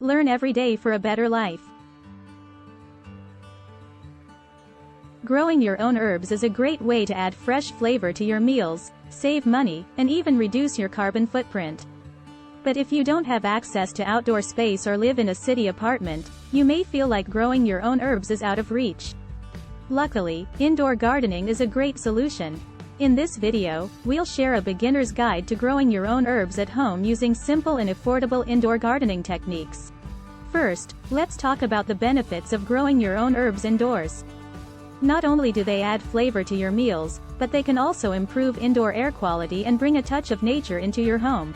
Learn every day for a better life. Growing your own herbs is a great way to add fresh flavor to your meals, save money, and even reduce your carbon footprint. But if you don't have access to outdoor space or live in a city apartment, you may feel like growing your own herbs is out of reach. Luckily, indoor gardening is a great solution. In this video, we'll share a beginner's guide to growing your own herbs at home using simple and affordable indoor gardening techniques. First, let's talk about the benefits of growing your own herbs indoors. Not only do they add flavor to your meals, but they can also improve indoor air quality and bring a touch of nature into your home.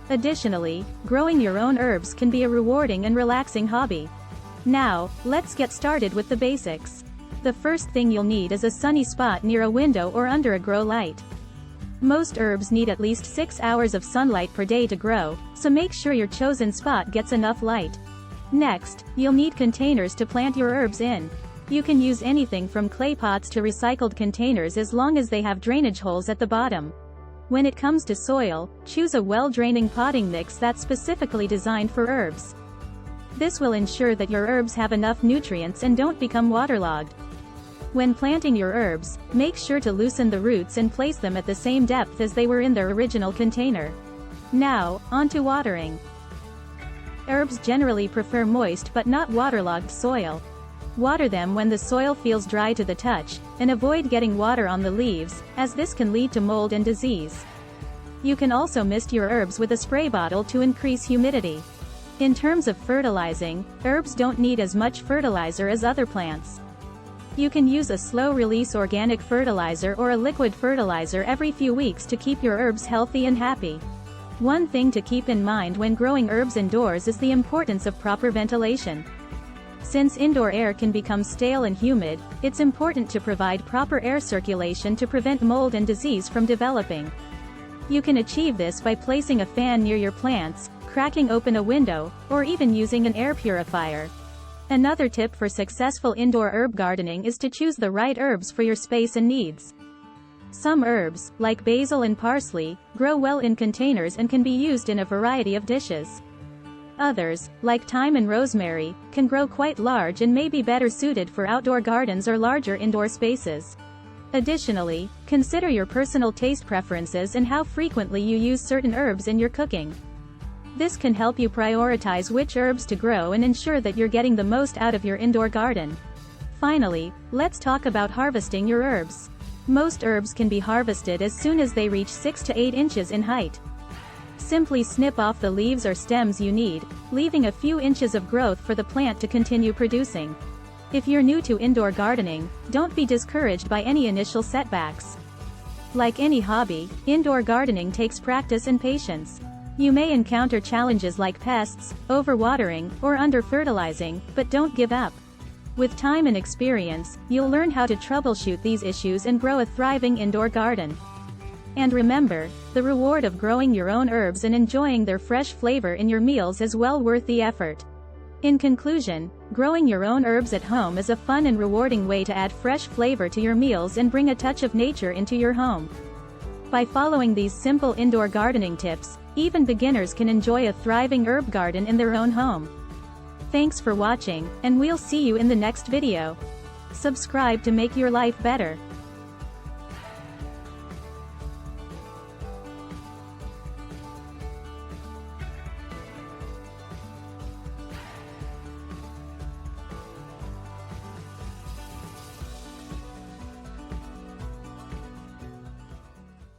Additionally, growing your own herbs can be a rewarding and relaxing hobby. Now, let's get started with the basics. The first thing you'll need is a sunny spot near a window or under a grow light. Most herbs need at least 6 hours of sunlight per day to grow, so make sure your chosen spot gets enough light. Next, you'll need containers to plant your herbs in. You can use anything from clay pots to recycled containers as long as they have drainage holes at the bottom. When it comes to soil, choose a well-draining potting mix that's specifically designed for herbs. This will ensure that your herbs have enough nutrients and don't become waterlogged. When planting your herbs, make sure to loosen the roots and place them at the same depth as they were in their original container. Now, on to watering. Herbs generally prefer moist but not waterlogged soil. Water them when the soil feels dry to the touch, and avoid getting water on the leaves, as this can lead to mold and disease. You can also mist your herbs with a spray bottle to increase humidity. In terms of fertilizing, herbs don't need as much fertilizer as other plants. You can use a slow-release organic fertilizer or a liquid fertilizer every few weeks to keep your herbs healthy and happy. One thing to keep in mind when growing herbs indoors is the importance of proper ventilation. Since indoor air can become stale and humid, it's important to provide proper air circulation to prevent mold and disease from developing. You can achieve this by placing a fan near your plants, cracking open a window, or even using an air purifier. Another tip for successful indoor herb gardening is to choose the right herbs for your space and needs. Some herbs, like basil and parsley, grow well in containers and can be used in a variety of dishes. Others, like thyme and rosemary, can grow quite large and may be better suited for outdoor gardens or larger indoor spaces. Additionally, consider your personal taste preferences and how frequently you use certain herbs in your cooking. This can help you prioritize which herbs to grow and ensure that you're getting the most out of your indoor garden. Finally, let's talk about harvesting your herbs. Most herbs can be harvested as soon as they reach 6 to 8 inches in height. Simply snip off the leaves or stems you need, leaving a few inches of growth for the plant to continue producing. If you're new to indoor gardening, don't be discouraged by any initial setbacks. Like any hobby, indoor gardening takes practice and patience. You may encounter challenges like pests, overwatering, or under-fertilizing, but don't give up. With time and experience, you'll learn how to troubleshoot these issues and grow a thriving indoor garden. And remember, the reward of growing your own herbs and enjoying their fresh flavor in your meals is well worth the effort. In conclusion, growing your own herbs at home is a fun and rewarding way to add fresh flavor to your meals and bring a touch of nature into your home. By following these simple indoor gardening tips, even beginners can enjoy a thriving herb garden in their own home. Thanks for watching, and we'll see you in the next video. Subscribe to make your life better.